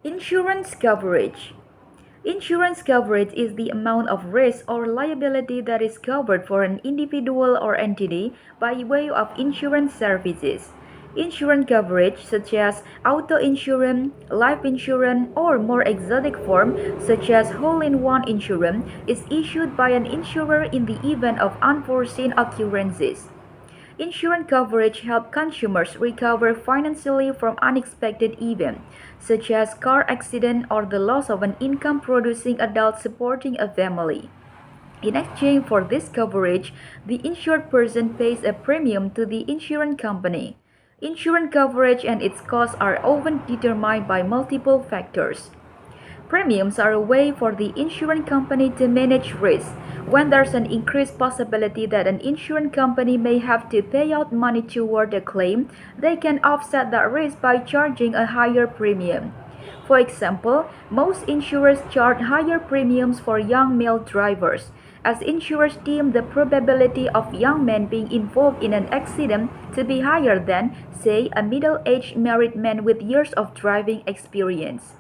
Insurance coverage. Insurance coverage is the amount of risk or liability that is covered for an individual or entity by way of insurance services. Insurance coverage, such as auto insurance, life insurance, or more exotic form, such as whole-in-one insurance, is issued by an insurer in the event of unforeseen occurrences. Insurance coverage helps consumers recover financially from unexpected events, such as car accident or the loss of an income-producing adult supporting a family. In exchange for this coverage, the insured person pays a premium to the insurance company. Insurance coverage and its costs are often determined by multiple factors. Premiums are a way for the insurance company to manage risk. When there's an increased possibility that an insurance company may have to pay out money toward a claim, they can offset that risk by charging a higher premium. For example, most insurers charge higher premiums for young male drivers, as insurers deem the probability of young men being involved in an accident to be higher than, say, a middle-aged married man with years of driving experience.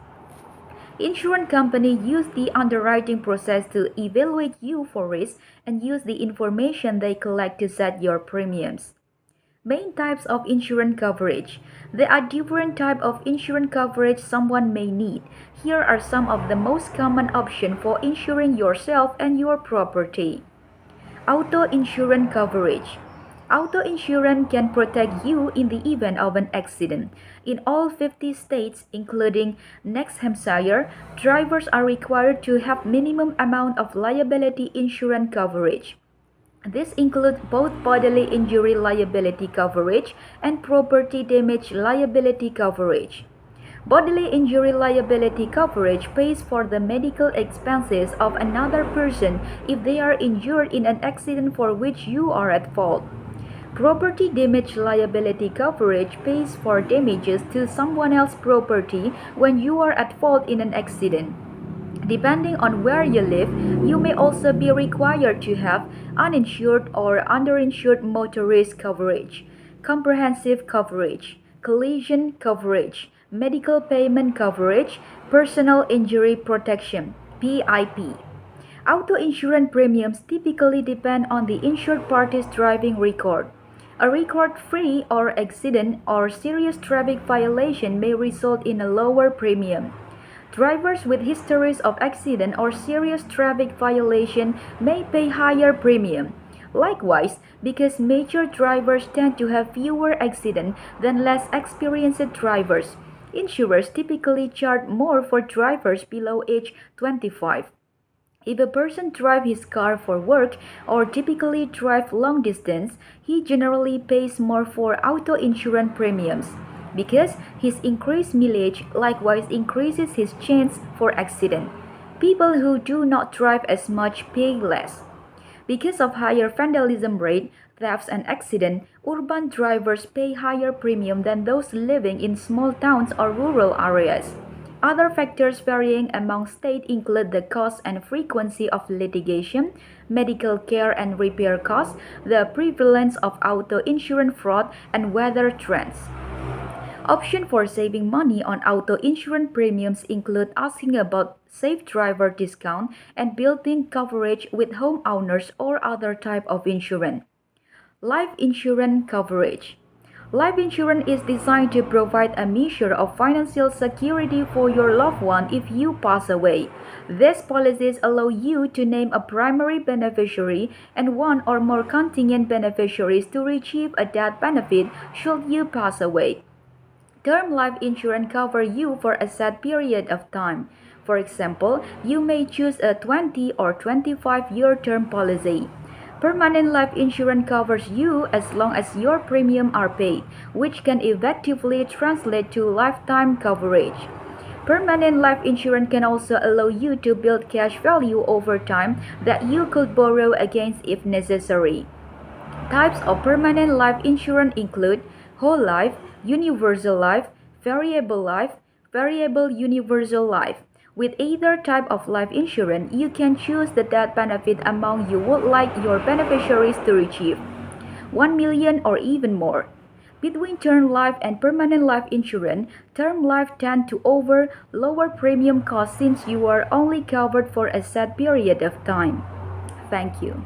Insurance companies use the underwriting process to evaluate you for risk and use the information they collect to set your premiums. Main types of insurance coverage. There are different types of insurance coverage someone may need. Here are some of the most common options for insuring yourself and your property. Auto insurance coverage. Auto insurance can protect you in the event of an accident. In all 50 states, including New Hampshire, drivers are required to have minimum amount of liability insurance coverage. This includes both bodily injury liability coverage and property damage liability coverage. Bodily injury liability coverage pays for the medical expenses of another person if they are injured in an accident for which you are at fault. Property damage liability coverage pays for damages to someone else's property when you are at fault in an accident. Depending on where you live, you may also be required to have uninsured or underinsured motorist coverage, comprehensive coverage, collision coverage, medical payment coverage, personal injury protection, PIP. Auto insurance premiums typically depend on the insured party's driving record. A record-free or accident or serious traffic violation may result in a lower premium. Drivers with histories of accident or serious traffic violation may pay higher premium. Likewise, because mature drivers tend to have fewer accidents than less experienced drivers, insurers typically charge more for drivers below age 25. If a person drives his car for work or typically drives long distance, he generally pays more for auto insurance premiums because his increased mileage likewise increases his chance for accident. People who do not drive as much pay less. Because of higher vandalism rate, thefts and accidents, urban drivers pay higher premium than those living in small towns or rural areas. Other factors varying among states include the cost and frequency of litigation, medical care and repair costs, the prevalence of auto insurance fraud, and weather trends. Options for saving money on auto insurance premiums include asking about safe driver discount and building coverage with homeowners or other type of insurance. Life insurance coverage. Life insurance is designed to provide a measure of financial security for your loved one if you pass away. These policies allow you to name a primary beneficiary and one or more contingent beneficiaries to receive a death benefit should you pass away. Term life insurance covers you for a set period of time. For example, you may choose a 20 or 25-year term policy. Permanent life insurance covers you as long as your premiums are paid, which can effectively translate to lifetime coverage. Permanent life insurance can also allow you to build cash value over time that you could borrow against if necessary. Types of permanent life insurance include whole life, universal life, variable universal life. With either type of life insurance, you can choose the death benefit amount you would like your beneficiaries to receive, 1 million or even more. Between term life and permanent life insurance, term life tend to offer lower premium costs since you are only covered for a set period of time. Thank you.